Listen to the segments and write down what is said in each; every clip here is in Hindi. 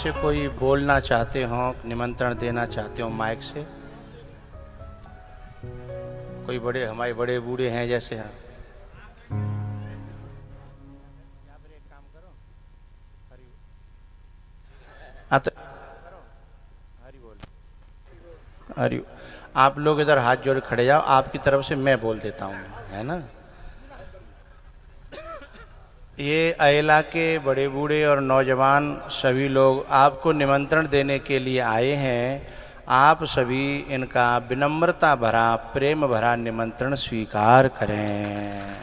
से कोई बोलना चाहते हो, निमंत्रण देना चाहते हो माइक से? कोई बड़े, हमारे बड़े बूढ़े हैं जैसे हैं। हाँ तो हरि, आप लोग इधर हाथ जोड़ खड़े जाओ, आपकी तरफ से मैं बोल देता हूँ, है ना। ये अयला के बड़े बूढ़े और नौजवान सभी लोग आपको निमंत्रण देने के लिए आए हैं। आप सभी इनका विनम्रता भरा, प्रेम भरा निमंत्रण स्वीकार करें।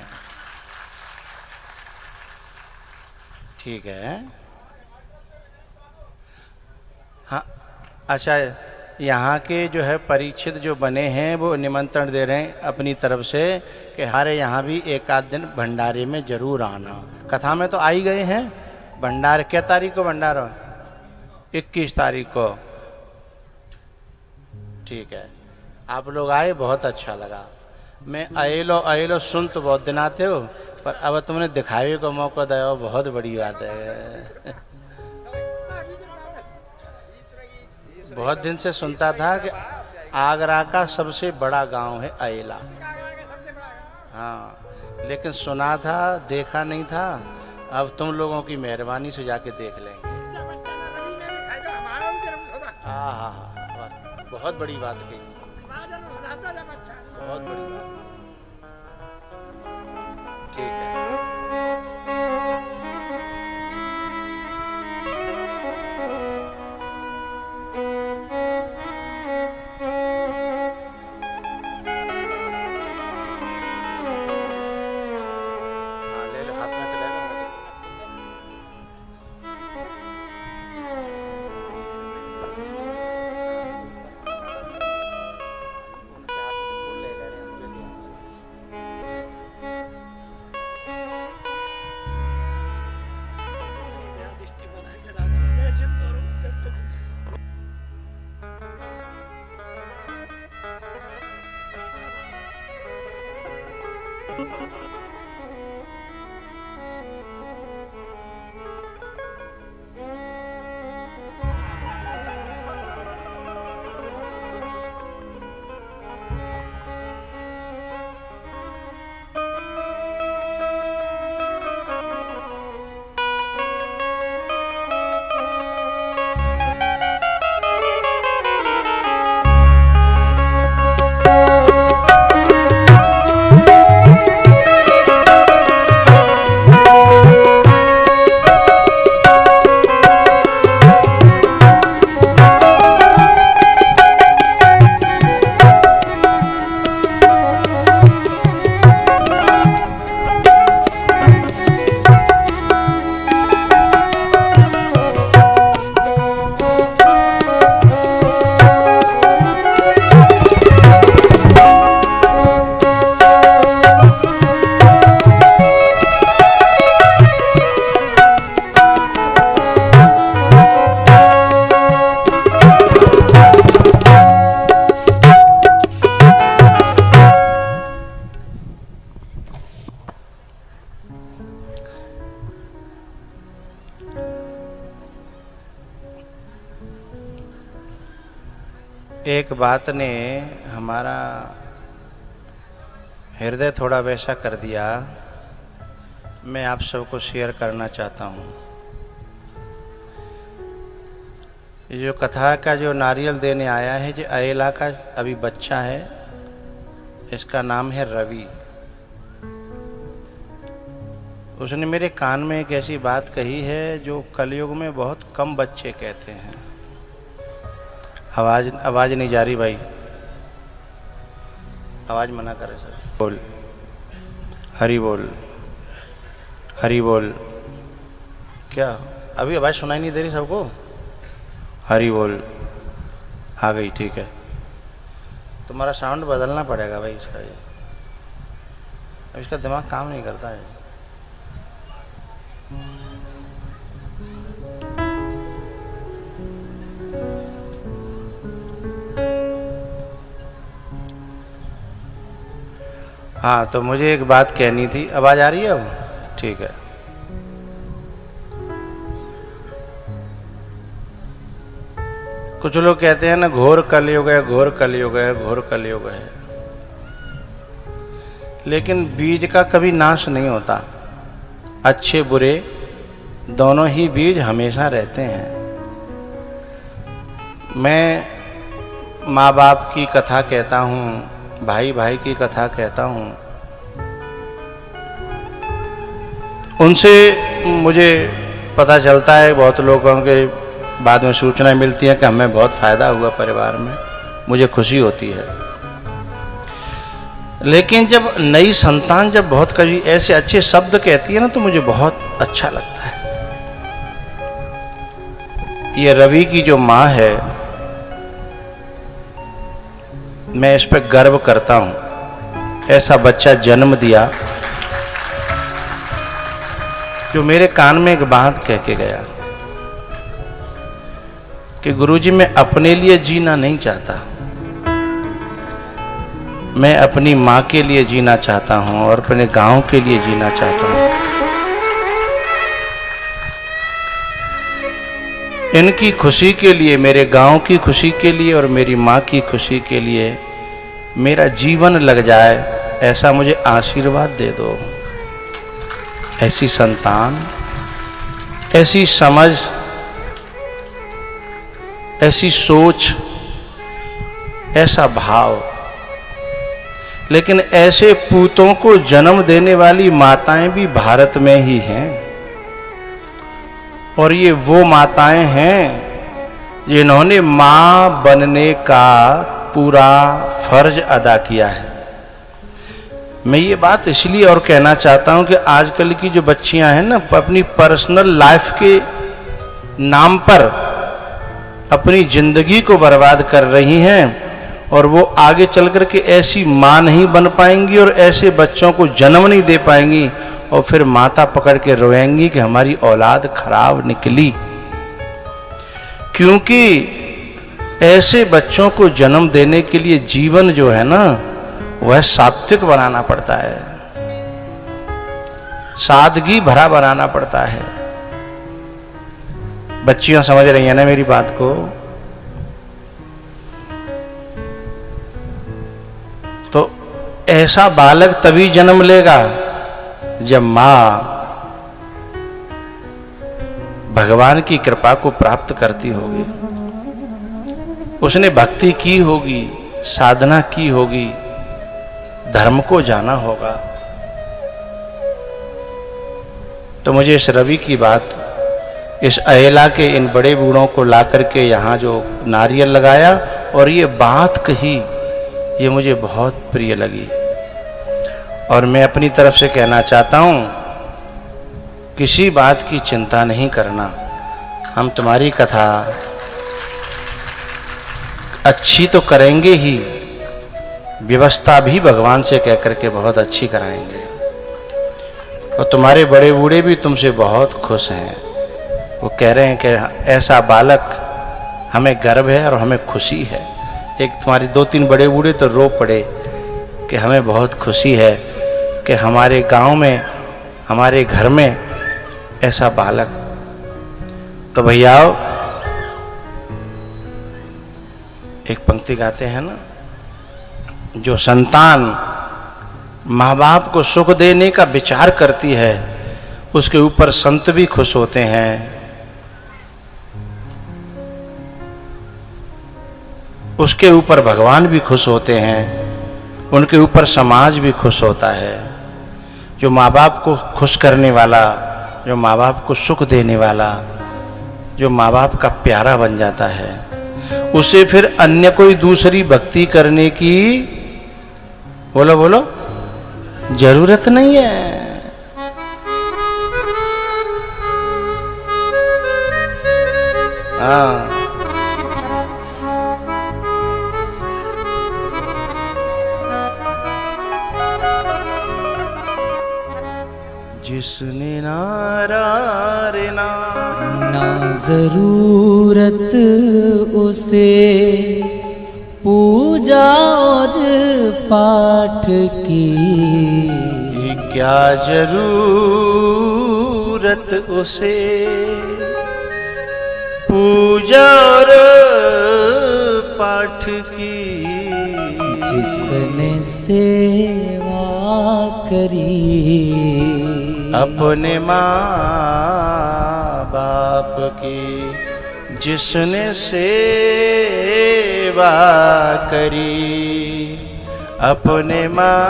ठीक है। हाँ अच्छा, यहाँ के जो है परीक्षित जो बने हैं वो निमंत्रण दे रहे हैं अपनी तरफ से कि हमारे यहाँ भी एक आध दिन भंडारे में जरूर आना। कथा में तो आ ही गए हैं। भंडारे क्या तारीख को भंडारा? 21 तारीख को। ठीक है, आप लोग आए, बहुत अच्छा लगा। मैं अयलो सुन तो बहुत दिन आते हो, पर अब तुमने दिखावे को मौका दिया, बहुत बड़ी बात है। बहुत दिन से सुनता था कि आगरा का सबसे बड़ा गांव है अयला। हाँ, लेकिन सुना था, देखा नहीं था। अब तुम लोगों की मेहरबानी से जाके देख लेंगे। हाँ हाँ हाँ, बहुत बड़ी बात कही, बहुत बड़ी बात। ठीक है। एक बात ने हमारा हृदय थोड़ा वैसा कर दिया, मैं आप सबको शेयर करना चाहता हूँ। जो कथा का जो नारियल देने आया है, जो अयला का अभी बच्चा है, इसका नाम है रवि। उसने मेरे कान में एक ऐसी बात कही है जो कलयुग में बहुत कम बच्चे कहते हैं। आवाज नहीं जा रही भाई, आवाज मना करे सर। बोल, हरि बोल, हरि बोल। क्या अभी आवाज सुनाई नहीं दे रही सबको? हरि बोल आ गई, ठीक है। तुम्हारा साउंड बदलना पड़ेगा भाई इसका। ये अब इसका दिमाग काम नहीं करता है। हाँ, तो मुझे एक बात कहनी थी। आवाज आ रही है अब? ठीक है। कुछ लोग कहते हैं ना घोर कलयुग है, घोर कलयुग है, घोर कलयुग है, लेकिन बीज का कभी नाश नहीं होता। अच्छे बुरे दोनों ही बीज हमेशा रहते हैं। मैं माँ बाप की कथा कहता हूँ, भाई भाई की कथा कहता हूँ, उनसे मुझे पता चलता है, बहुत लोगों के बाद में सूचना मिलती है कि हमें बहुत फायदा हुआ परिवार में, मुझे खुशी होती है। लेकिन जब नई संतान जब बहुत कभी ऐसे अच्छे शब्द कहती है ना तो मुझे बहुत अच्छा लगता है। ये रवि की जो माँ है, मैं इस पर गर्व करता हूं। ऐसा बच्चा जन्म दिया जो मेरे कान में एक बात कह के गया कि गुरुजी मैं अपने लिए जीना नहीं चाहता, मैं अपनी माँ के लिए जीना चाहता हूँ और अपने गांव के लिए जीना चाहता हूँ। इनकी खुशी के लिए, मेरे गांव की खुशी के लिए और मेरी माँ की खुशी के लिए मेरा जीवन लग जाए, ऐसा मुझे आशीर्वाद दे दो। ऐसी संतान, ऐसी समझ, ऐसी सोच, ऐसा भाव। लेकिन ऐसे पूतों को जन्म देने वाली माताएं भी भारत में ही हैं, और ये वो माताएं हैं जिन्होंने मां बनने का पूरा फर्ज अदा किया है। मैं ये बात इसलिए और कहना चाहता हूं कि आजकल की जो बच्चियां हैं ना, अपनी पर्सनल लाइफ के नाम पर अपनी जिंदगी को बर्बाद कर रही हैं, और वो आगे चल कर के ऐसी मां नहीं बन पाएंगी और ऐसे बच्चों को जन्म नहीं दे पाएंगी, और फिर माता पकड़ के रोएंगी कि हमारी औलाद खराब निकली। क्योंकि ऐसे बच्चों को जन्म देने के लिए जीवन जो है ना, वह सात्विक बनाना पड़ता है, सादगी भरा बनाना पड़ता है। बच्चियां समझ रही हैं ना मेरी बात को? तो ऐसा बालक तभी जन्म लेगा जब मां भगवान की कृपा को प्राप्त करती होगी, उसने भक्ति की होगी, साधना की होगी, धर्म को जाना होगा। तो मुझे इस रवि की बात, इस अयला के इन बड़े बूढ़ों को ला करके यहाँ जो नारियल लगाया और ये बात कही, ये मुझे बहुत प्रिय लगी। और मैं अपनी तरफ से कहना चाहता हूँ, किसी बात की चिंता नहीं करना, हम तुम्हारी कथा अच्छी तो करेंगे ही, व्यवस्था भी भगवान से कह करके बहुत अच्छी कराएंगे। और तुम्हारे बड़े बूढ़े भी तुमसे बहुत खुश हैं, वो कह रहे हैं कि ऐसा बालक, हमें गर्व है और हमें खुशी है। एक तुम्हारे 2-3 बड़े बूढ़े तो रो पड़े कि हमें बहुत खुशी है कि हमारे गांव में, हमारे घर में ऐसा बालक। तो भैया एक पंक्ति गाते हैं ना, जो संतान माँ बाप को सुख देने का विचार करती है, उसके ऊपर संत भी खुश होते हैं, उसके ऊपर भगवान भी खुश होते हैं, उनके ऊपर समाज भी खुश होता है। जो माँ बाप को खुश करने वाला, जो माँ बाप को सुख देने वाला, जो माँ बाप का प्यारा बन जाता है, उसे फिर अन्य कोई दूसरी भक्ति करने की, बोलो बोलो, जरूरत नहीं है। हाँ, जिसने नारा ना जरूरत उसे पूजा और पाठ की, क्या जरूरत उसे पूजा और पाठ की, जिसने सेवा करी अपने माँ बाप की, जिसने सेवा करी अपने माँ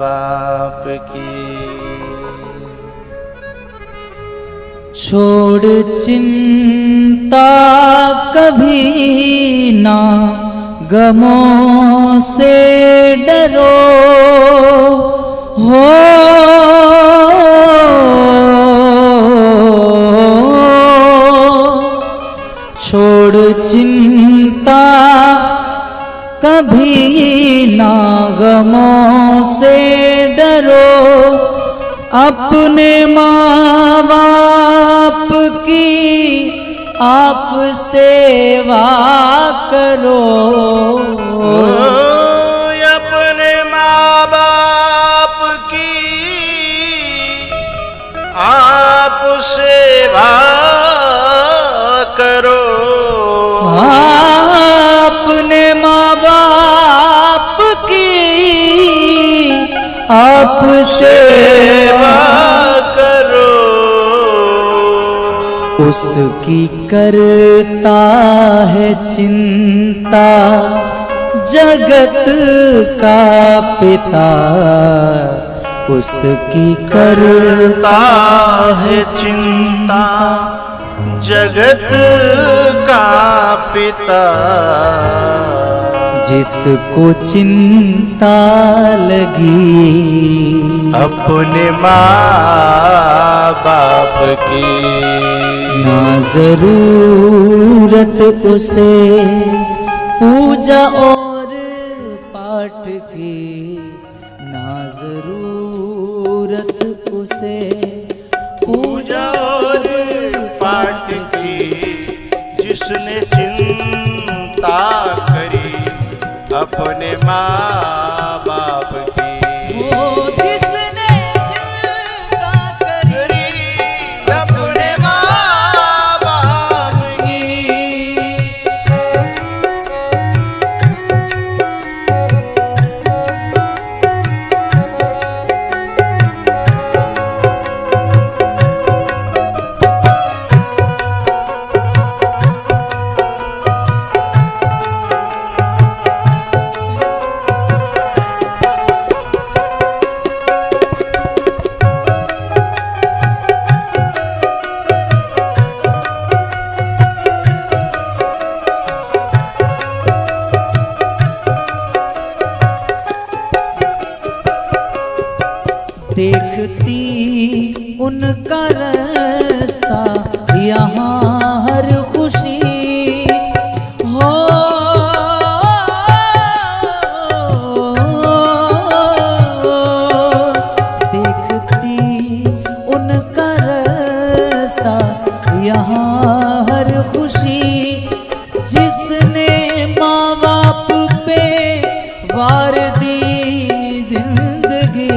बाप की। छोड़ चिंता कभी ना, गमों से डरो हो, छोड़ चिंता कभी ना, गमों से डरो, अपने माँ बाप की आप सेवा करो। अपने माँ बाप की आप सेवा करो, अपने माँ बाप की आप सेवा करो। उसकी करता है चिंता जगत का पिता, उसकी करता है चिंता जगत का पिता, जिसको चिंता लगी अपने माँ बाप की, ना जरूरत उसे पूजा और पाठ की, ना जरूरत उसे पूजा और पाठ की, जिसने चिंता करी अपने माँ बाप की, जिसने चिंता करी अपने माँ बाप की। देखती उनका रास्ता यहाँ हर खुशी हो, देखती उनका रास्ता यहाँ हर खुशी, जिसने माँ बाप पे वार दी जिंदगी,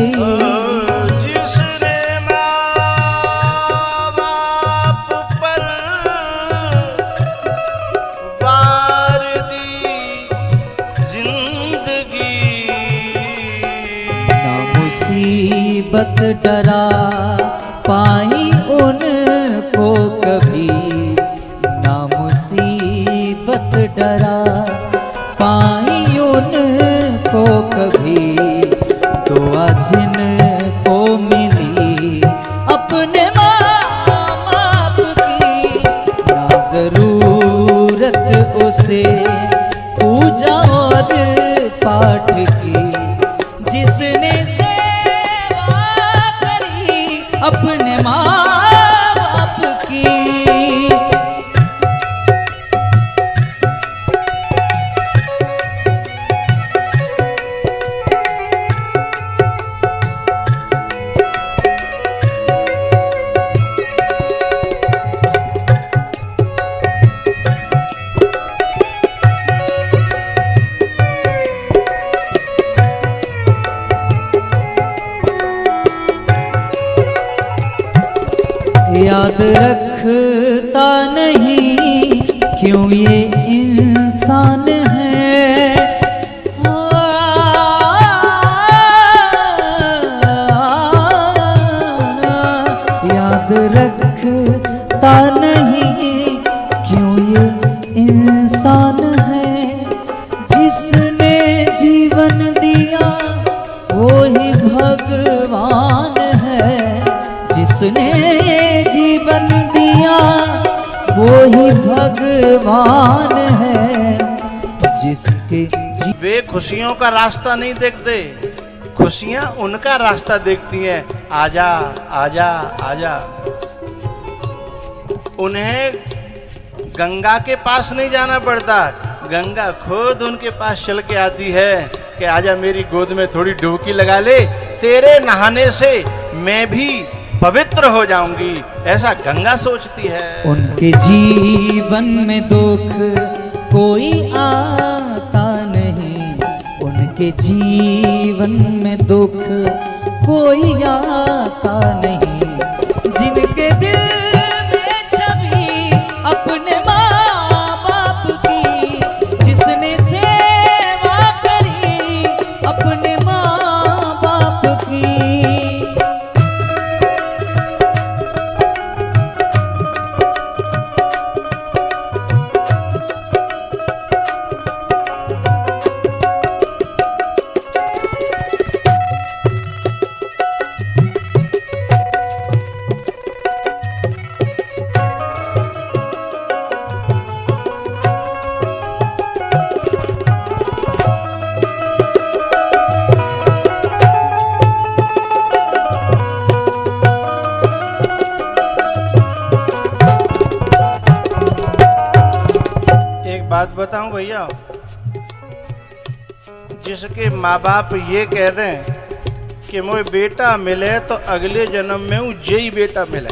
मुसीबत डरा पाई उनको कभी, ना मुसीबत डरा पाई उनको कभी, दुआ जिनको मिली अपने माँ बाप की, ना जरूरत उसे पूजा और पाठ की, जिसने अपने माँ बाप की। याद रखता नहीं क्यों ये इंसान इंसान है। याद रखता नहीं क्यों ये इंसान है। जिसने जीवन दिया वो ही भगवान है। जिसने जीवन दिया वो ही भगवान है। जिसके वे खुशियों का रास्ता नहीं देखते, खुशियां उनका रास्ता देखती हैं। आजा आजा आजा। उन्हें गंगा के पास नहीं जाना पड़ता, गंगा खुद उनके पास चल के आती है कि आजा मेरी गोद में थोड़ी डुबकी लगा ले, तेरे नहाने से मैं भी पवित्र हो जाऊंगी, ऐसा गंगा सोचती है। उनके जीवन में दुख कोई आता नहीं। उनके जीवन में दुख कोई आता नहीं। जिनके दिल में छवि अपने माँ बाप की, जिसने सेवा करी अपने माँ बाप की। बात बताऊं भैया, जिसके माँ बाप ये कह दें कि मोए बेटा मिले तो अगले जन्म में उज्जई बेटा मिले,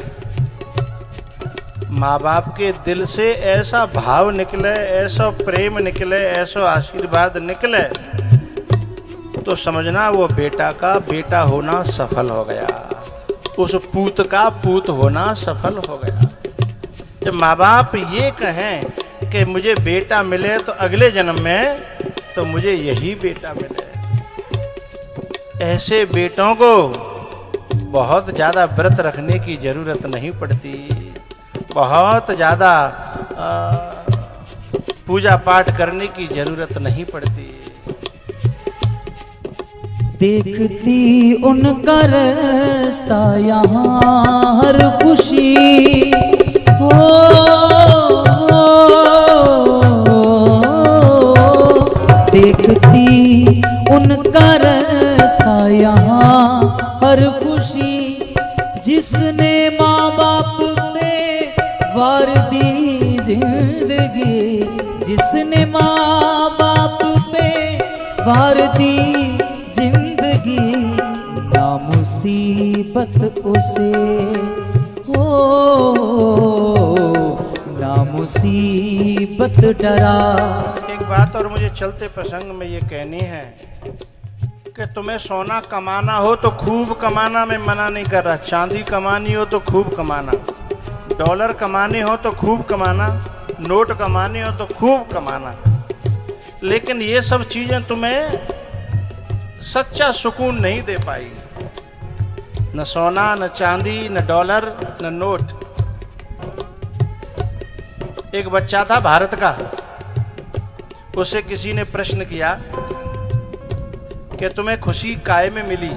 माँ बाप के दिल से ऐसा भाव निकले, ऐसा प्रेम निकले, ऐसा आशीर्वाद निकले, तो समझना वो बेटा का बेटा होना सफल हो गया, उस पूत का पूत होना सफल हो गया। जब माँ बाप ये कहें कि मुझे बेटा मिले तो अगले जन्म में तो मुझे यही बेटा मिले, ऐसे बेटों को बहुत ज़्यादा व्रत रखने की ज़रूरत नहीं पड़ती, बहुत ज़्यादा पूजा पाठ करने की ज़रूरत नहीं पड़ती। देखती उनका रास्ता यहाँ हर खुशी हो, देखती उनका रास्ता यहाँ हर खुशी। जिसने माँ बाप पे वार दी जिंदगी, जिसने माँ बाप पे वार दी जिंदगी, ना मुसीबत उसे हो, ना मुसीबत डरा। एक बात और मुझे चलते प्रसंग में ये कहनी है कि तुम्हें सोना कमाना हो तो खूब कमाना, मैं मना नहीं कर रहा, चांदी कमानी हो तो खूब कमाना, डॉलर कमाने हो तो खूब कमाना, नोट कमाने हो तो खूब कमाना, लेकिन ये सब चीज़ें तुम्हें सच्चा सुकून नहीं दे पाई, न सोना, न चांदी, न डॉलर, न नोट। एक बच्चा था भारत का, उसे किसी ने प्रश्न किया कि तुम्हें खुशी काहे में मिली?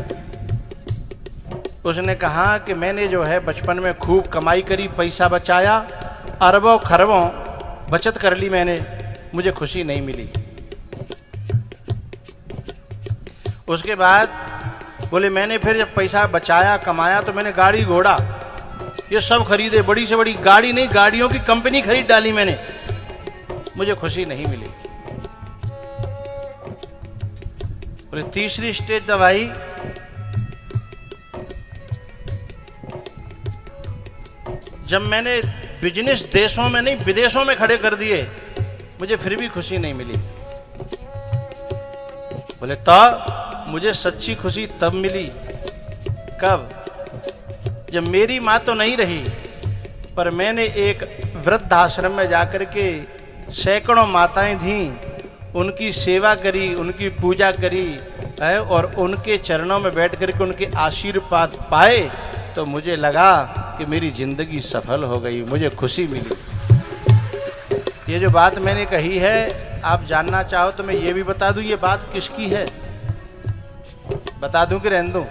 उसने कहा कि मैंने जो है बचपन में खूब कमाई करी, पैसा बचाया, अरबों खरबों बचत कर ली मैंने, मुझे खुशी नहीं मिली। उसके बाद बोले मैंने फिर जब पैसा बचाया कमाया तो मैंने गाड़ी घोड़ा ये सब खरीदे, बड़ी से बड़ी गाड़ी नहीं, गाड़ियों की कंपनी खरीद डाली मैंने, मुझे खुशी नहीं मिली। और तीसरी स्टेज दवाई, जब मैंने बिजनेस देशों में नहीं विदेशों में खड़े कर दिए, मुझे फिर भी खुशी नहीं मिली। बोले तो मुझे सच्ची खुशी तब मिली, कब? जब मेरी माँ तो नहीं रही, पर मैंने एक वृद्धाश्रम में जाकर के सैकड़ों माताएं थीं, उनकी सेवा करी, उनकी पूजा करी है, और उनके चरणों में बैठ कर के उनके आशीर्वाद पाए तो मुझे लगा कि मेरी जिंदगी सफल हो गई, मुझे खुशी मिली। ये जो बात मैंने कही है, आप जानना चाहो तो मैं ये भी बता दूं, ये बात किसकी है, बता दूं कि रहने दूं?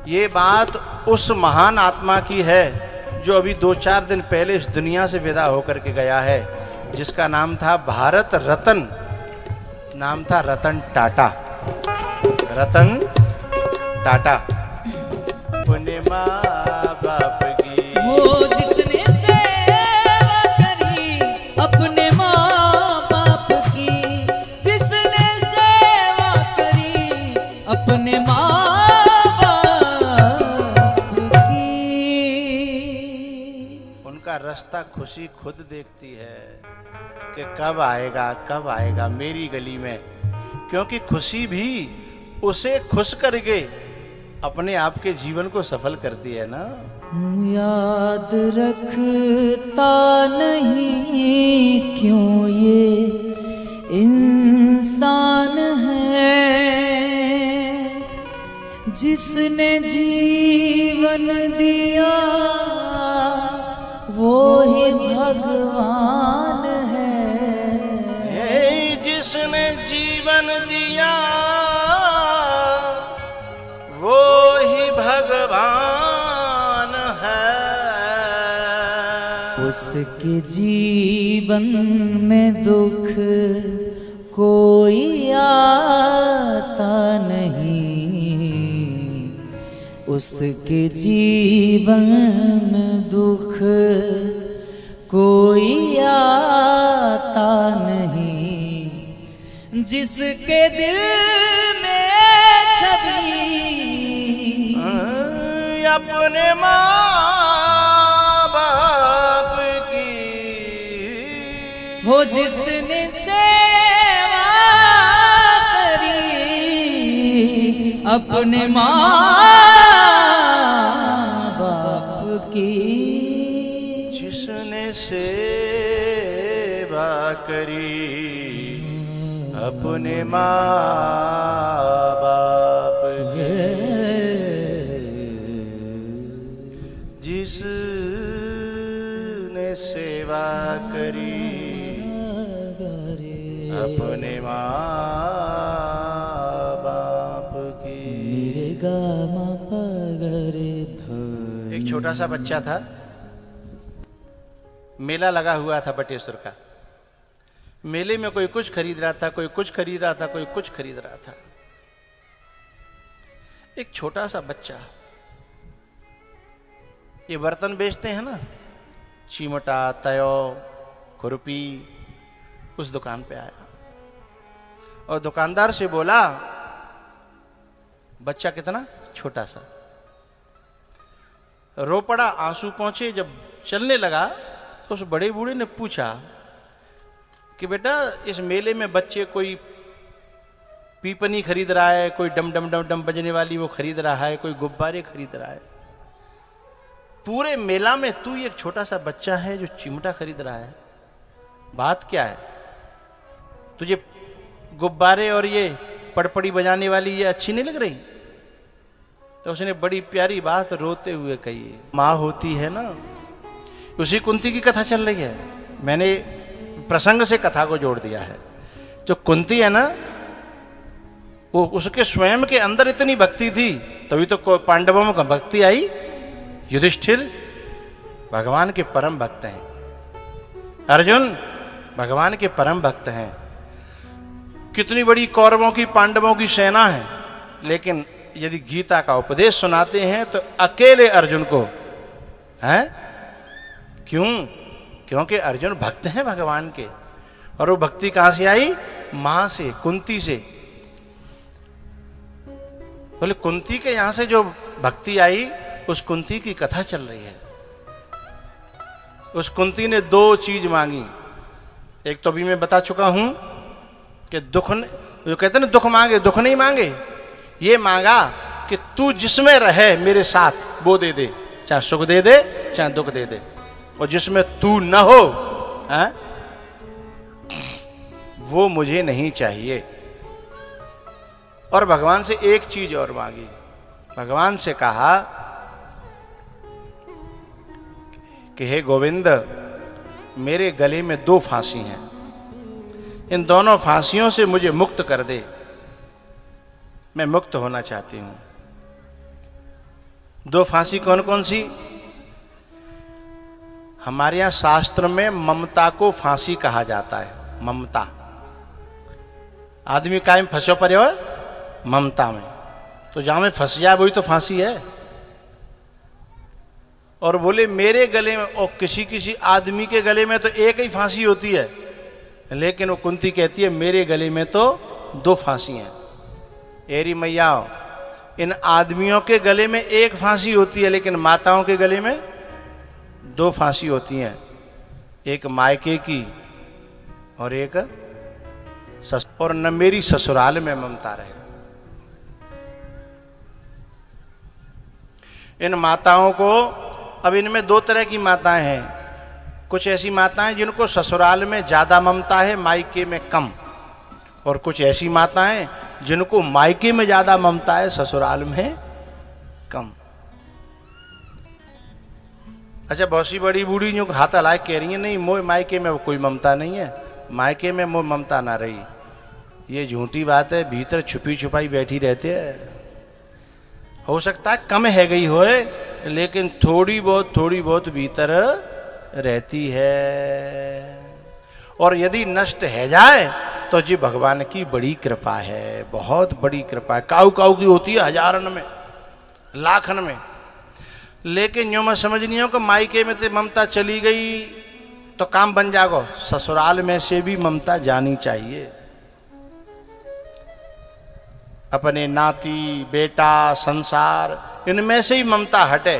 ये बात उस महान आत्मा की है जो अभी 2-4 दिन पहले इस दुनिया से विदा होकर के गया है, जिसका नाम था भारत रत्न, नाम था रतन टाटा। रतन टाटा। अपने माँ बाप की वो जिसने सेवा करी अपने माँ बाप की, जिसने सेवा करी अपने माँ रास्ता खुशी खुद देखती है कि कब आएगा मेरी गली में, क्योंकि खुशी भी उसे खुश करके अपने आप के जीवन को सफल करती है ना। याद रखता नहीं क्यों ये इंसान है, जिसने जीवन दिया वो ही भगवान है। जिसने जीवन दिया वो ही भगवान है। उसके जीवन में दुख कोई आता नहीं, उसके जीवन में दुख कोई आता नहीं, जिसके दिल में छवि अपने माँ बाप की हो, जिसने सेवा करी अपने माँ जिसने सेवा करी अपने माँ बाप की, जिसने सेवा करी अपने माँ बाप की। एक छोटा सा बच्चा था, मेला लगा हुआ था बटेश्वर का। मेले में कोई कुछ खरीद रहा था, कोई कुछ खरीद रहा था, कोई कुछ खरीद रहा था। एक छोटा सा बच्चा, ये बर्तन बेचते हैं ना, चिमटा, तयो, खुरपी, उस दुकान पे आया और दुकानदार से बोला, बच्चा कितना छोटा सा, रो पड़ा, आंसू पहुंचे। जब चलने लगा तो उस बड़े बूढ़े ने पूछा कि बेटा इस मेले में बच्चे कोई पीपनी खरीद रहा है, कोई डम डम डम डम बजने वाली वो खरीद रहा है, कोई गुब्बारे खरीद रहा है, पूरे मेला में तू एक छोटा सा बच्चा है जो चिमटा खरीद रहा है, बात क्या है? तुझे गुब्बारे और ये पड़पड़ी बजाने वाली ये अच्छी नहीं लग रही? तो उसने बड़ी प्यारी बात रोते हुए कही, माँ होती है ना, उसी कुंती की कथा चल रही है, मैंने प्रसंग से कथा को जोड़ दिया है। जो कुंती है ना, वो उसके स्वयं के अंदर इतनी भक्ति थी, तभी तो पांडवों में भक्ति आई। युधिष्ठिर भगवान के परम भक्त हैं, अर्जुन भगवान के परम भक्त हैं, कितनी बड़ी कौरवों की पांडवों की सेना है, लेकिन यदि गीता का उपदेश सुनाते हैं तो अकेले अर्जुन को हैं। क्यों? क्योंकि अर्जुन भक्त हैं भगवान के, और वो भक्ति कहां से आई? मां से, कुंती से। बोले कुंती के यहां से जो भक्ति आई, उस कुंती की कथा चल रही है। उस कुंती ने 2 चीज मांगी। एक तो अभी मैं बता चुका हूं कि दुख, जो कहते हैं ना दुख मांगे, दुख नहीं मांगे, ये मांगा कि तू जिसमें रहे मेरे साथ वो दे दे, चाहे सुख दे दे चाहे दुख दे दे, और जिसमें तू न हो, वो मुझे नहीं चाहिए। और भगवान से एक चीज और मांगी। भगवान से कहा कि हे गोविंद, मेरे गले में 2 फांसी हैं, इन दोनों फांसियों से मुझे मुक्त कर दे, मैं मुक्त होना चाहती हूं। 2 फांसी कौन कौन सी? हमारे यहां शास्त्र में ममता को फांसी कहा जाता है। ममता, आदमी काहे में फंसो पड़े हो? ममता में। तो जहां में फंस जाए वही तो फांसी है। और बोले मेरे गले में, और किसी किसी आदमी के गले में तो एक ही फांसी होती है, लेकिन वो कुंती कहती है मेरे गले में तो 2 फांसी हैं। एरी मैया, इन आदमियों के गले में एक फांसी होती है, लेकिन माताओं के गले में 2 फांसी होती हैं, एक मायके की और एक और न मेरी ससुराल में ममता रहे। इन माताओं को, अब इनमें 2 तरह की माताएं हैं। कुछ ऐसी माताएं जिनको ससुराल में ज्यादा ममता है, मायके में कम। और कुछ ऐसी माताएं जिनको मायके में ज्यादा ममता है, ससुराल में कम। अच्छा, बहुत सी बड़ी बूढ़ी जो हाथ हलाए कह रही है नहीं मोह मायके में कोई ममता नहीं है, मायके में मोह ममता ना रही। ये झूठी बात है, भीतर छुपी छुपाई बैठी रहते हैं। हो सकता है कम है गई होए, लेकिन थोड़ी बहुत भीतर रहती है। और यदि नष्ट है जाए तो जी भगवान की बड़ी कृपा है, बहुत बड़ी कृपा है। काऊ काऊ की होती है हजारन में, लाखन में। लेकिन जो मैं समझ नहीं हूं कि मायके में से ममता चली गई तो काम बन जागो, ससुराल में से भी ममता जानी चाहिए। अपने नाती, बेटा, संसार, इनमें से ही ममता हटे।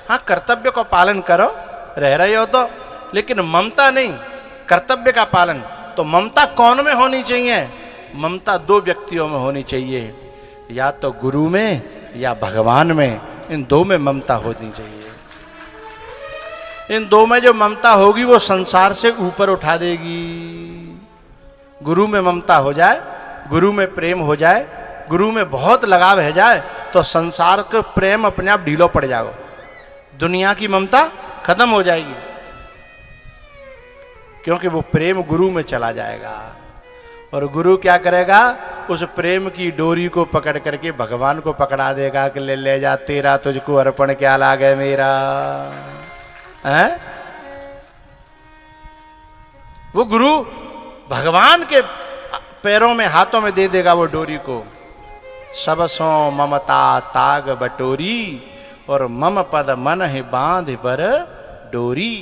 हाँ, कर्तव्य को पालन करो, रह रहे हो तो, लेकिन ममता नहीं, कर्तव्य का पालन। तो ममता कौन में होनी चाहिए? ममता 2 व्यक्तियों में होनी चाहिए, या तो गुरु में या भगवान में। इन 2 में ममता होनी चाहिए। इन 2 में जो ममता होगी वो संसार से ऊपर उठा देगी। गुरु में ममता हो जाए, गुरु में प्रेम हो जाए, गुरु में बहुत लगाव है जाए, तो संसार का प्रेम अपने आप ढीलो पड़ जाएगा, दुनिया की ममता खत्म हो जाएगी, क्योंकि वो प्रेम गुरु में चला जाएगा। और गुरु क्या करेगा? उस प्रेम की डोरी को पकड़ करके भगवान को पकड़ा देगा कि ले ले जा, तेरा तुझको अर्पण क्या लागे मेरा। है वो गुरु भगवान के पैरों में, हाथों में दे देगा वो डोरी को। सबसों ममता ताग बटोरी, और मम पद मन ही बांध बर डोरी।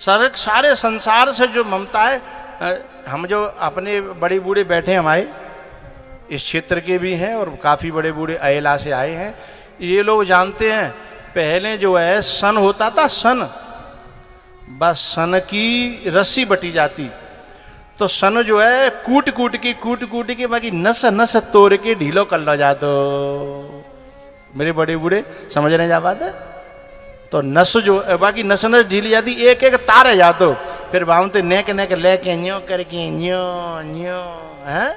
सारे संसार से जो ममता है, हम जो अपने बड़े बूढ़े बैठे हमारे इस क्षेत्र के भी हैं और काफ़ी बड़े बूढ़े अयला से आए हैं, ये लोग जानते हैं पहले जो है सन होता था, सन, बस सन की रस्सी बटी जाती, तो सन जो है कूट कूट के बाकी नस नस तोड़ के ढीलो कर लो जा। तो मेरे बड़े बूढ़े समझ नहीं जा पाते, तो नस जो बाकी नस नस ढीली जाती, एक एक तार है जा। तो फिर बांधते नेक नेक लेके न्यो करके न्यो न्यो है,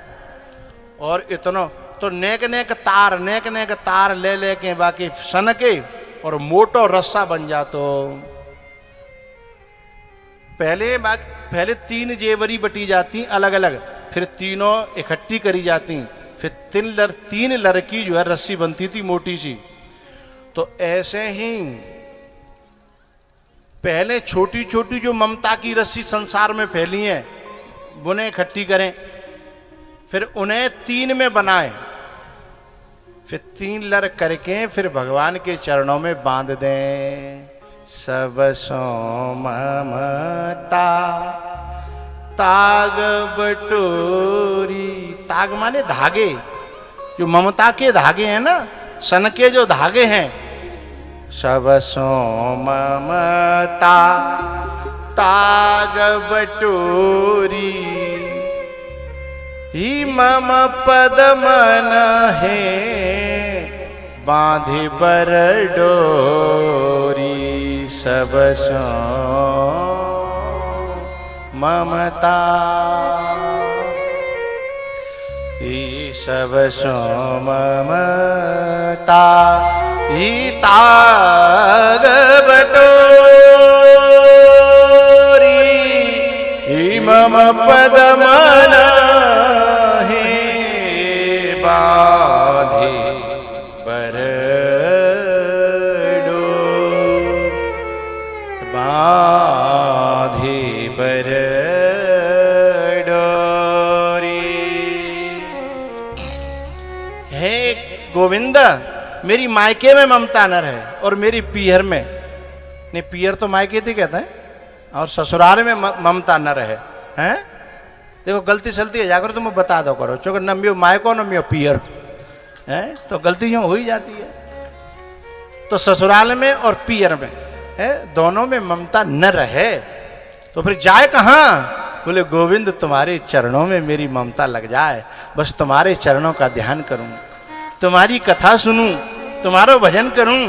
और इतना तो नेक नेक तार ले लेके बाकी सन के और मोटो रस्सा बन जातो। पहले 3 जेवरी बटी जाती अलग अलग, फिर तीनों इकट्ठी करी जाती, फिर 3 लड़की जो है रस्सी बनती थी मोटी सी। तो ऐसे ही पहले छोटी छोटी जो ममता की रस्सी संसार में फैली है, उन्हें इकट्ठी करें, फिर उन्हें 3 में बनाए, फिर 3 लड़ करके फिर भगवान के चरणों में बांध दें। सब सो ममता ताग बटोरी। ताग माने धागे, जो ममता के धागे हैं ना, सन के जो धागे हैं। सब सो ममता ताग बटोरी, ही मम पद मन है बांधे बर डोरी। सब सो ममता। ई सब सोममता ई ताग बटोरी ई मम पद मन हे बाधे बरडो बाधे बरडोरी। हे गोविंद, मेरी मायके में ममता न रहे और मेरी पीहर में, नहीं पीहर तो मायके थी कहते हैं, और ससुराल में ममता न रहे हैं। देखो गलती सलती है जाकर तुम बता दो करो, चूंकि नमियो मायको नमियो पीहर है, तो गलती यूं हो ही जाती है। तो ससुराल में और पीहर में है, दोनों में ममता न रहे तो फिर जाए कहाँ? बोले गोविंद तुम्हारे चरणों में मेरी ममता लग जाए, बस तुम्हारे चरणों का ध्यान करूं, तुम्हारी कथा सुनूं, तुम्हारा भजन करूं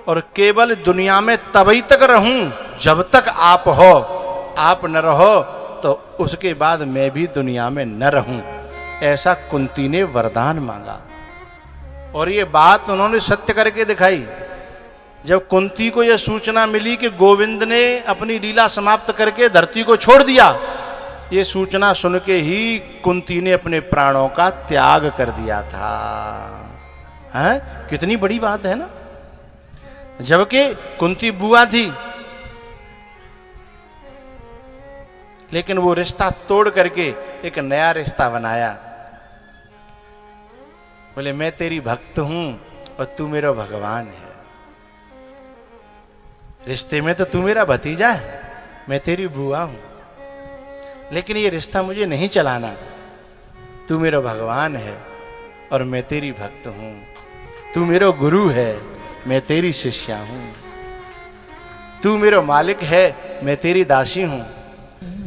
और केवल दुनिया में तभी तक रहूं जब तक आप हो। आप न रहो तो उसके बाद मैं भी दुनिया में न रहूं। ऐसा कुंती ने वरदान मांगा और ये बात उन्होंने सत्य करके दिखाई। जब कुंती को यह सूचना मिली कि गोविंद ने अपनी लीला समाप्त करके धरती को छोड़ दिया, ये सूचना सुन के ही कुंती ने अपने प्राणों का त्याग कर दिया था। हैं? कितनी बड़ी बात है ना। जबकि कुंती बुआ थी, लेकिन वो रिश्ता तोड़ करके एक नया रिश्ता बनाया। बोले मैं तेरी भक्त हूं और तू मेरा भगवान है। रिश्ते में तो तू मेरा भतीजा है, मैं तेरी बुआ हूं, लेकिन ये रिश्ता मुझे नहीं चलाना। तू मेरा भगवान है और मैं तेरी भक्त हूं। तू मेरा गुरु है, मैं तेरी शिष्या हूं। तू मेरा मालिक है, मैं तेरी दासी हूं।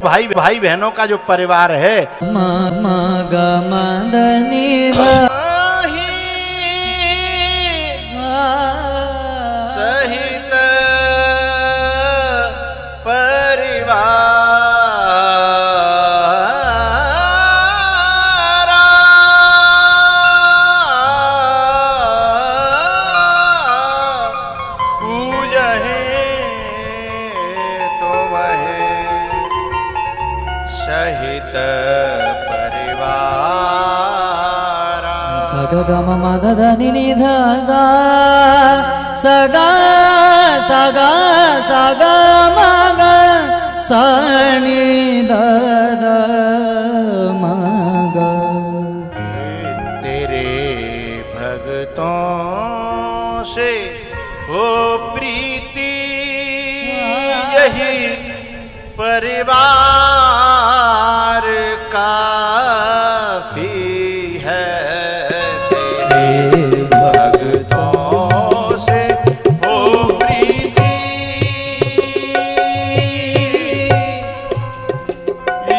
भाई भाई बहनों का जो परिवार है, सहित परिवार पूजहे तो वहे सहित परिवार। सगम मदद निध सगा सगा सगा मग सनि दद मग। तेरे भक्तों से हो प्रीति यही परिवार काफी है। तेरे भक्तों से हो प्रीति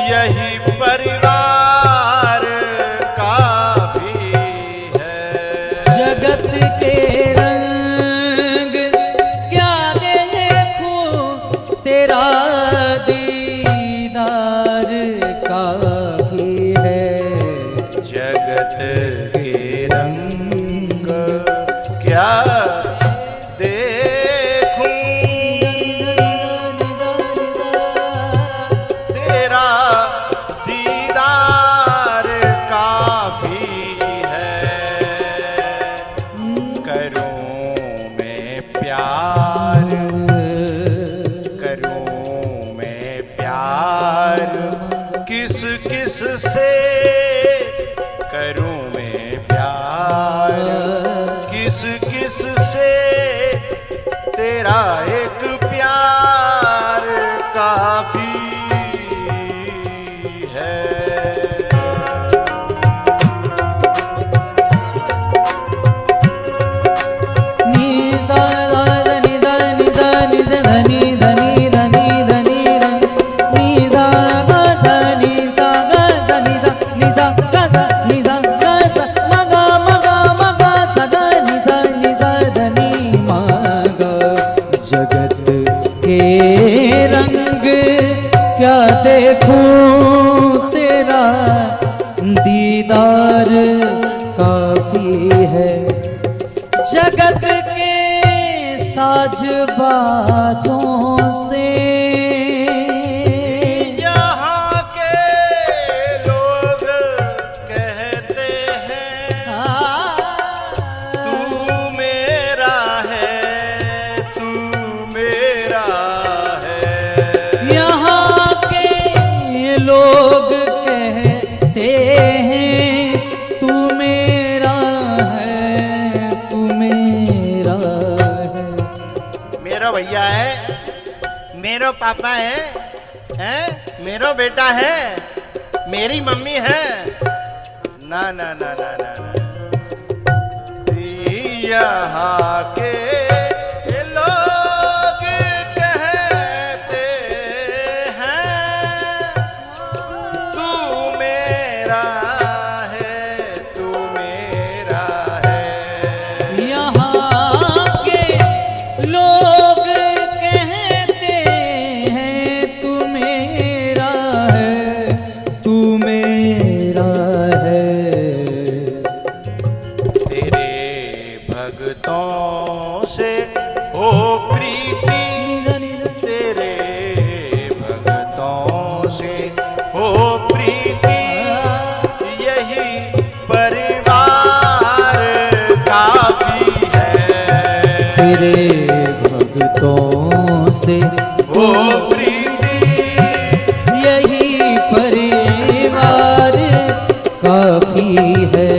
यही परिवार काफी है। जगत के रंग क्या देखूं, तेरा दीदार काफी है। जगत के रंग क्या देखूं, तेरा दीदार काफी है। करूं मैं प्यार, करूं मैं प्यार किस किस से, करूं मैं प्यार किस किस से, तेरा एक प्यार काफी है। नी सा नी सा नी सा नी सा धनी धनी धनी धनी नी सा गा सा नी सा गा सा नी सा गा सा नी सा गा सा मगा मगा मगा सा गा नी सा धनी मगा। जगत के रंग क्या देखूं, तेरा दीदार काफी है। जगत के साज बाजों से यहाँ के लोग कहते हैं तू मेरा है, तू मेरा है। यहाँ के लोग कहते हैं तू मेरा है, तू मेरा है। मेरो भैया है, मेरो पापा है, मेरो बेटा है, मेरी मम्मी है। ना ना ना ना ना ना, यहाँ के लोग कहते हैं तू मेरा है, तू मेरा है। यहाँ के लोग कहते हैं तू मेरा है, तू मेरा है। तेरे भक्तों से हो प्रीति, तेरे भक्तों से हो प्रीति, यही परिवार काफी है। तेरे भक्तों से हो प्रीति, यही परिवार काफी है।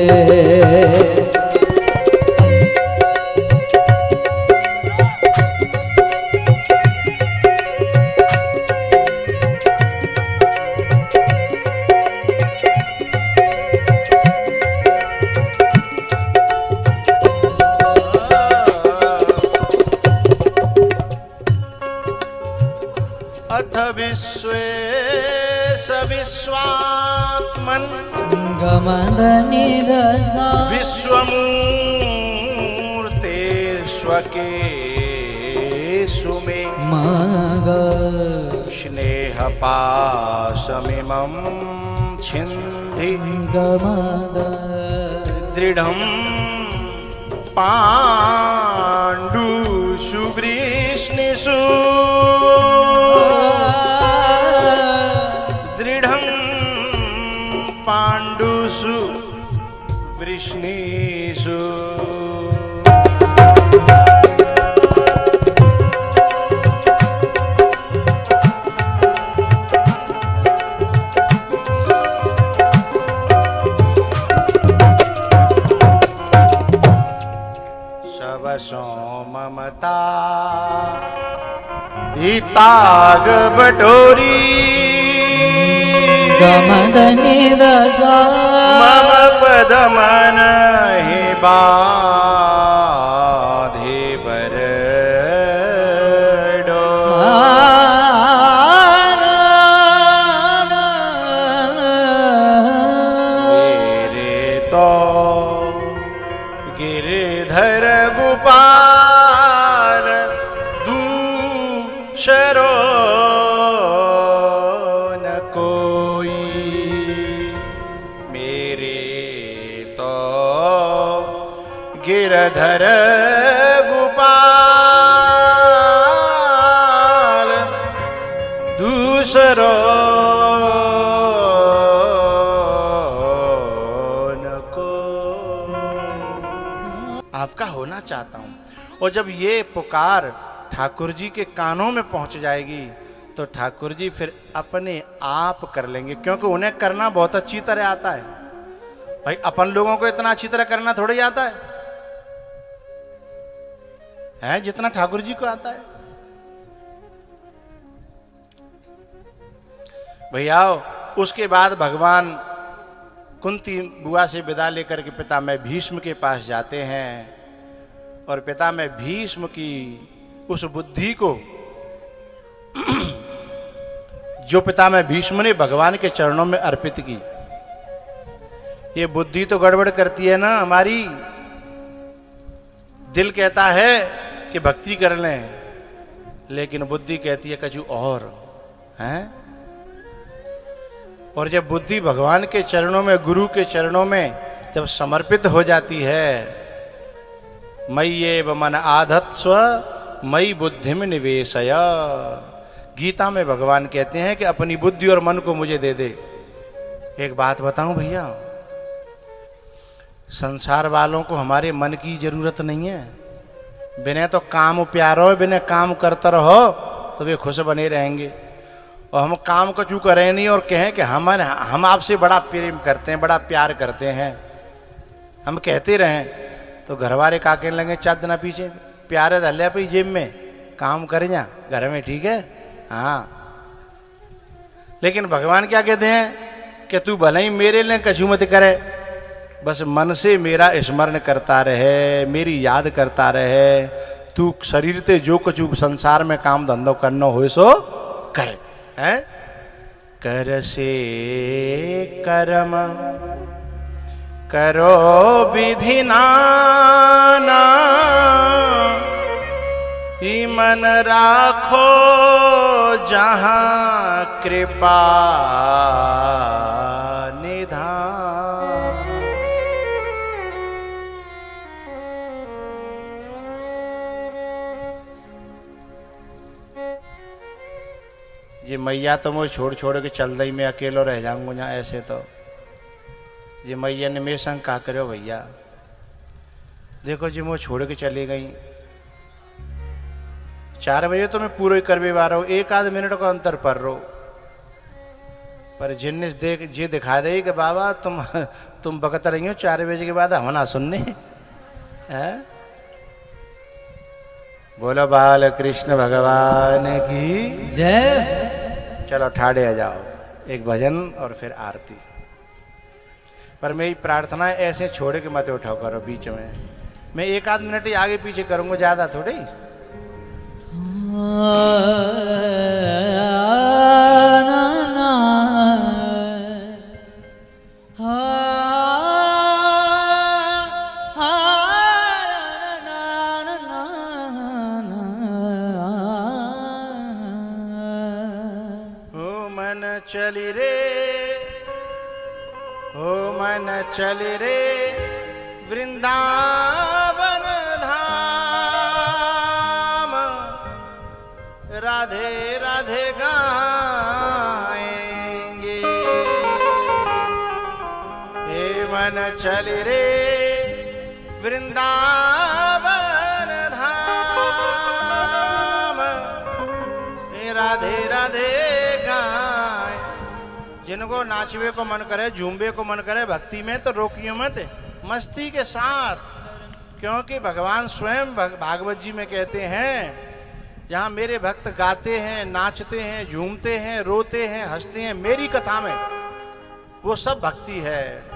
अथ विश्वेश विश्वात्मन् गमदनिदसा विश्वमूर्तेष्वकेषु मे मग स्नेहपाशमिमं छिन्धि गमग दृढं पाण्डुषु वृष्णिषु, दृढं पाण्डुषु वृष्णिषु। सबसो ममता हिताग बटोरी, गमदनिदसा मम पद मन ही बाधे बरडो। मेरे तो गिरधर गोपाल दूसरो न कोई, मेरे तो गिरधर गोपाल दूसरो न कोई। आपका होना चाहता हूं। और जब ये पुकार ठाकुर जी के कानों में पहुंच जाएगी तो ठाकुर जी फिर अपने आप कर लेंगे, क्योंकि उन्हें करना बहुत अच्छी तरह आता है। भाई अपन लोगों को इतना अच्छी तरह करना थोड़ी आता है जितना ठाकुर जी को आता है। भैया उसके बाद भगवान कुंती बुआ से विदा लेकर के पितामह भीष्म के पास जाते हैं और पितामह भीष्म की उस बुद्धि को जो पितामह भीष्म ने भगवान के चरणों में अर्पित की, ये बुद्धि तो गड़बड़ करती है ना हमारी। दिल कहता है कि भक्ति कर लें, लेकिन बुद्धि कहती है कछु और हैं। और जब बुद्धि भगवान के चरणों में, गुरु के चरणों में जब समर्पित हो जाती है, मय्येव मन आधत्स्व मयि बुद्धिम निवेशय, गीता में भगवान कहते हैं कि अपनी बुद्धि और मन को मुझे दे दे। एक बात बताऊं भैया, संसार वालों को हमारे मन की जरूरत नहीं है। बिना तो काम प्यारो, बिना काम करते रहो तो वे खुश बने रहेंगे। और हम काम को चू करें नहीं और कहें कि हम आपसे बड़ा प्रेम करते हैं, बड़ा प्यार करते हैं, हम कहते रहें तो घर वाले का कहने लगे चाद ना पीछे प्यारे धल्ले पे जेब में काम कर जा घर में, ठीक है हाँ। लेकिन भगवान क्या कहते हैं कि तू भले ही मेरे लिए कछु मत करे, बस मन से मेरा स्मरण करता रहे, मेरी याद करता रहे। तू शरीर ते जो कुछ संसार में काम धंधो करना हो सो करे है। कर से कर्म करो विधि नाना, ही मन राखो जहाँ कृपा निधान। जी मैया तो मुझे छोड़ छोड़ के चल दई, मैं अकेलो रह जाऊंगा यहाँ ऐसे तो। जी मैया ने मेरे संग का करो भैया, देखो जी मुझे छोड़ के चली गई। 4 बजे तो मैं पूरा ही करवे आ रहा हूँ, 1 आध मिनट का अंतर पर रो, पर जिन्ने जी दिखा दे कि बाबा तुम बकत रही हो 4 बजे के बाद हम ना सुनने है। बोलो बाल कृष्ण भगवान की जय। चलो ठाड़े आ जाओ, एक भजन और फिर आरती। पर मेरी प्रार्थना है ऐसे छोड़ के मत उठाओ करो बीच में, मैं 1 आध मिनट ही आगे पीछे करूंगा, ज्यादा थोड़ी। चली रे हो मन चली रे वृंदावन धाम, राधे राधे गाएंगे। हे मन चली रे वृंदावन धाम, राधे राधे जिनको नाचवे को मन करे, झूमवे को मन करे भक्ति में, तो रोकियो मत, मस्ती के साथ। क्योंकि भगवान स्वयं भागवत जी में कहते हैं, जहाँ मेरे भक्त गाते हैं, नाचते हैं, झूमते हैं, रोते हैं, हंसते हैं मेरी कथा में, वो सब भक्ति है।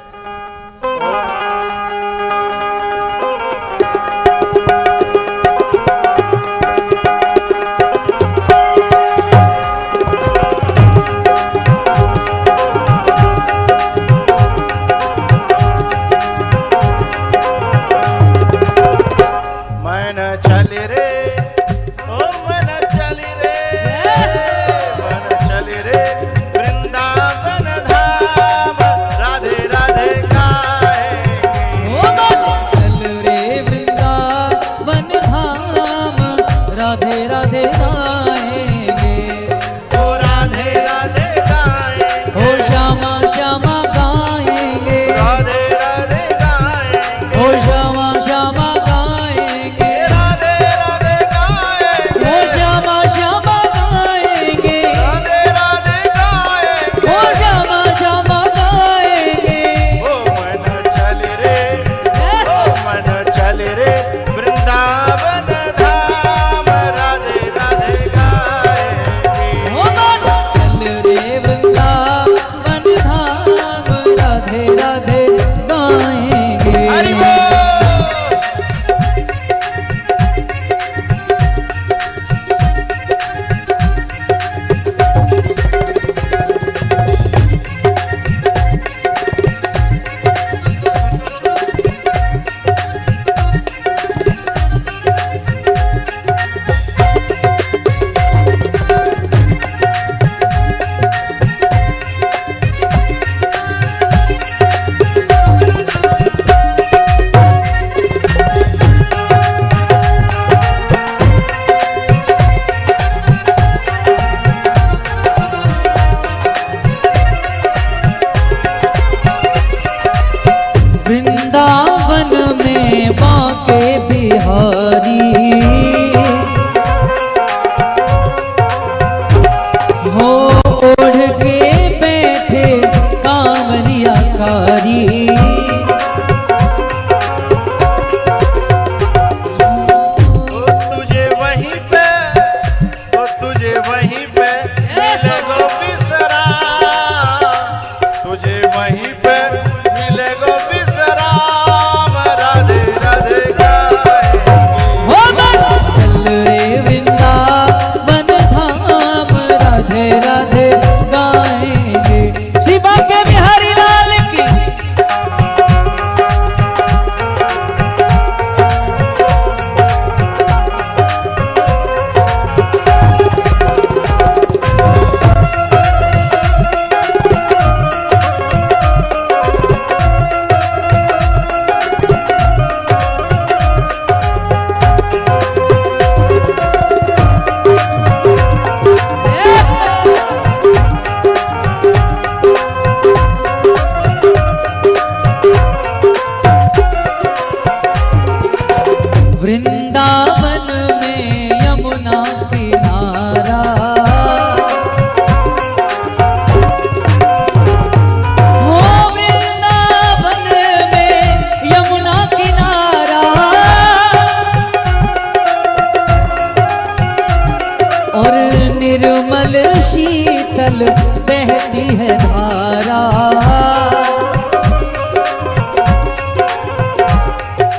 है धारा।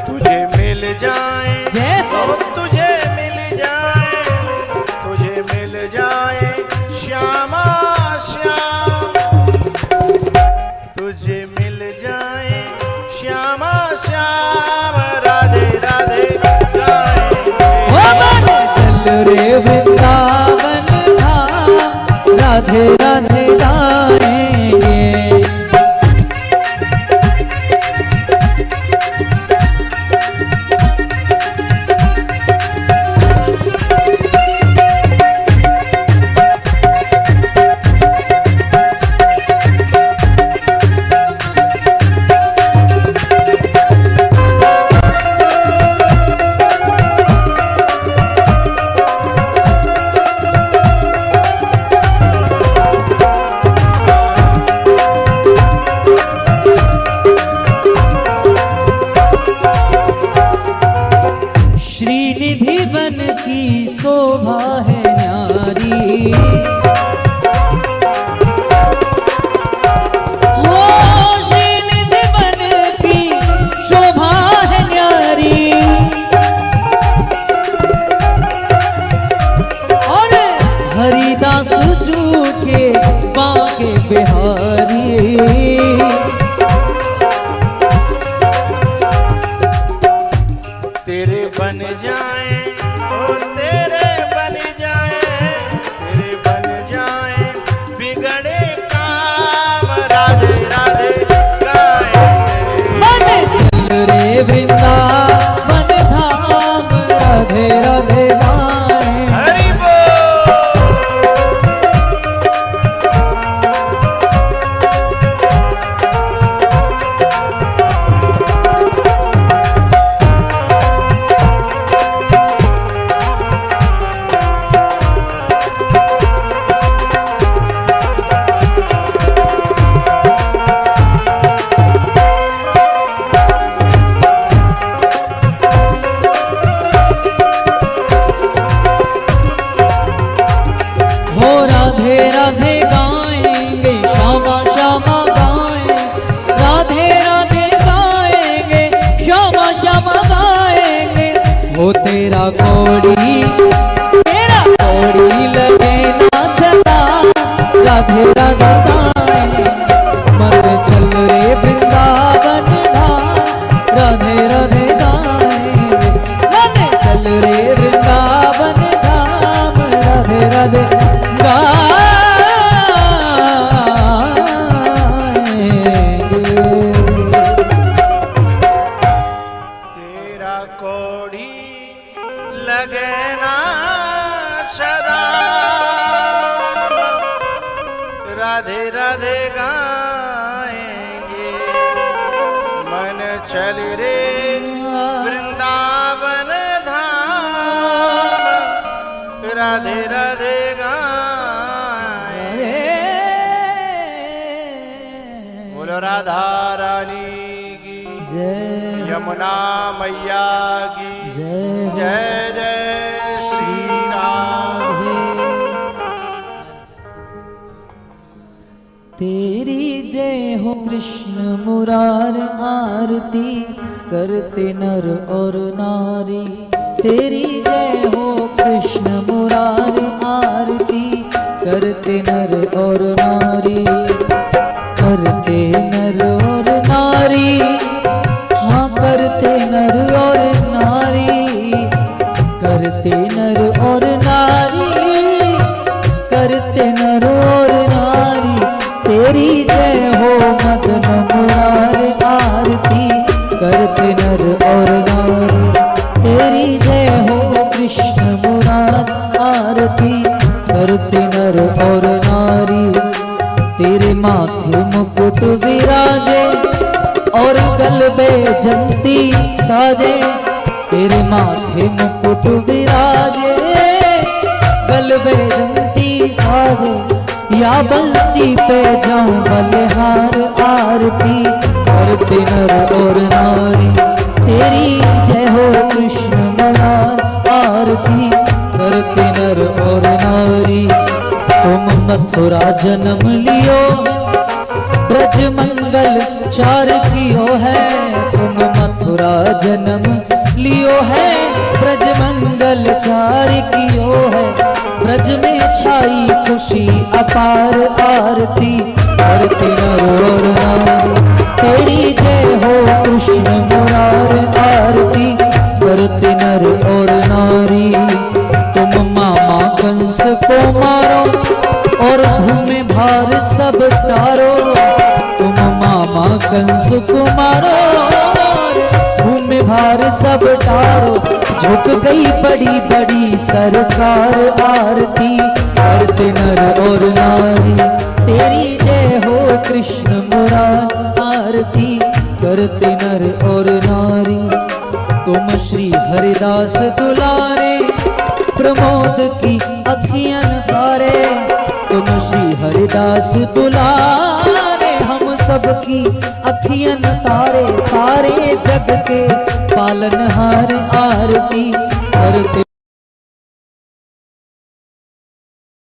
तुझे मिल जाए जय हो। तुझे मिल जाए, तुझे मिल जाए श्यामा श्याम, तुझे मिल जाए श्यामा श्याम, राधे राधे गाएंगे। चल रे वृंदावन धाम, राधे राधे गाएंगे। श्रीनिधि बन की शोभा है न्यारी, हो श्रीनिधि बन की शोभा है न्यारी। और हरिदास जू के बांके बिहारी, तेरे बन जाए, ओ तेरे बन जाए, तेरे बन जाए बिगड़े काम, राधे राधे गाएंगे। चल रे वृंदावन धाम, राधे राधे गाएं। हरि बोल। हो राधे राधे गाएंगे, श्यामा श्यामा गाएं, राधे राधे गाएंगे, श्यामा श्यामा गाएंगे। हो तेरा कोड़ी लगे ना छता, राधे राधे गाएंगे। मन चल रे वृंदावन धाम, राधे राधे गाएंगे। मन चल रे वृंदावन धाम, राधे राधे तेरा कोड़ी लगे ना सदा, राधे राधे गाएंगे। मन चल रे वृंदावन धाम, राधे राधे गाएंगे। बोलो राधा रानी की जय यमुना मैया की जय जय जय श्री राम। तेरी जय हो कृष्ण मुरार, आरती करते नर और नारी। तेरी जय हो कृष्ण मुरार, आरती करते नर और नारी। करते नर और नारी, हाँ करते नर और नारी। करते नर और नारी, करते नर और नारी। तेरी जय हो मदन मुरार, आरती करते नर और नारी। तेरी जय हो कृष्ण मुरार, आरती करते नर और नारी। तेरे माथे मुकुट विराजे और गलबे जंती साजे। तेरे माथे मुकुट विराजे, गलबे जंती साजे। या बंसी पे जाऊं बलिहार, आरती करते नर और नारी। तेरी जय हो कृष्ण मुरार, आरती करते नर और नारी। तुम मथुरा जन्म लियो, ब्रज मंगल चार कियो है। तुम मथुरा जन्म लियो है, ब्रज मंगल चार कियो है। ब्रज में छाई खुशी अपार, आरती करते नर और नारी। तेरी जय हो कृष्ण मुरार, आरती करते नर और नारी। तुम मामा कंस को मारो और भूमि भार सब टारो। तुम मामा कंस को मारो, भूमि भार सब टारो। झुक गई बड़ी बड़ी सरकार, आरती करते नर और नारी। तेरी जय हो कृष्ण मुरार, आरती करते नर और नारी। तुम श्री हरिदास दुलारे, प्रमोद की अखियन तारे। तुम श्री हरिदास दुलारे, हम सबकी अखियन तारे। सारे जग के पालनहार, आरती करते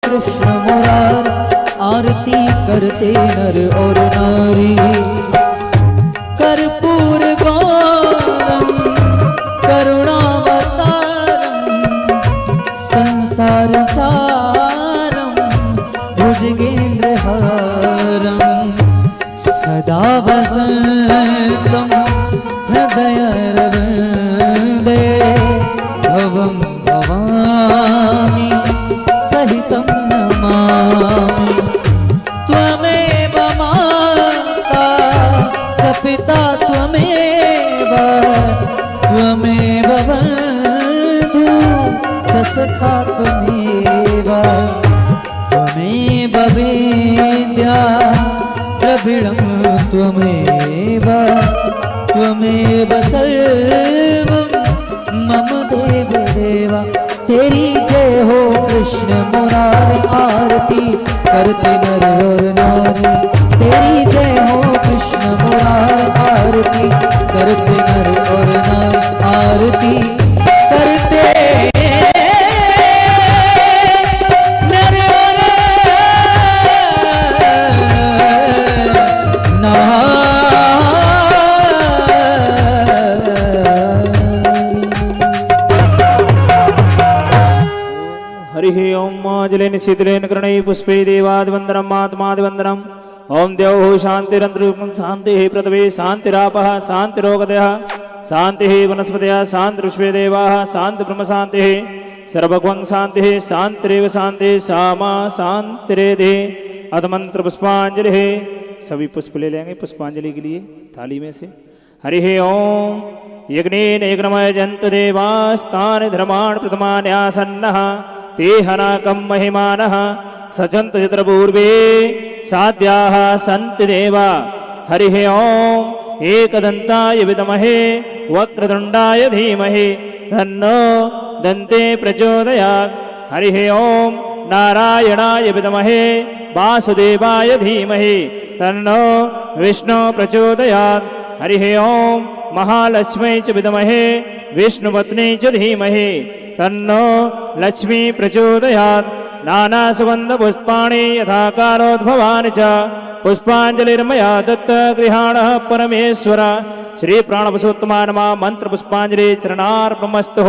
कृष्ण मुरार, आरती करते नर और नारी। कर्पूर गौरम करुणावतारम, संसार सारम भुजगेंद्र हारम। सदा वसंतम हृदय रवंदे, भवम भवानी सहितम नमामि। त्वमेव माता च पिता त्वमेव, त्वमेव बन्धु च सखा त्वमेव। त्वमेव वेद्या द्रविणं त्वमेव, त्वमेव सर्वं मम देव देव। तेरी जय हो कृष्ण मुरार, आरती करते नर और नारी। तेरी जय हो कृष्ण मुरार, आरती करते नर और नारी। आरती करते नर और नारी। हरिः ओम जलेन शीतलेन कर्णै पुष्पै देवादिवन्दनं महात्मादिवन्दनम्। ओम द्यौः शान्तिरन्तरिक्षं शान्तिः पृथिवी शान्तिरापः शान्तिरोगदयः शान्तिः वनस्पतयः शान्तिर्विश्वे देवाः शान्तिब्रह्म शान्तिः सर्वभौम शान्तिः शान्तिरेव शान्तिः सामा शान्तिरेधि। अथ मंत्र पुष्पांजलि। सभी पुष्प ले लेंगे पुष्पांजलि के लिए थाली में से। हरिः ओम यज्ञेन यज्ञमय जंत देवास्तानि धर्माणि प्रथमान्यासन्नः ते हनाकं महिमानः सचन्त चित्रपूर्वे साध्याः सन्ति देवा। हरिः ओम एकदन्ताय विद्महे वक्रतुण्डाय धीमहि तन्नो दन्ते प्रचोदयात्। हरिः ओम नारायणाय विद्महे वासुदेवाय धीमहि तन्नो विष्णु प्रचोदयात्। हरिः ओम महालक्ष्मी च विद्महे विष्णुपत्नी च धीमहि तन्नो लक्ष्मी प्रचोदयात्। नाना सुगंध पुष्पाणि यथाकारोद्भवानि च पुष्पांजलिर्मया दत्त गृहाणः परमेश्वर। श्री प्राणवसोत्तमा नमः। मंत्र पुष्पांजलि चरणार्पणमस्तु।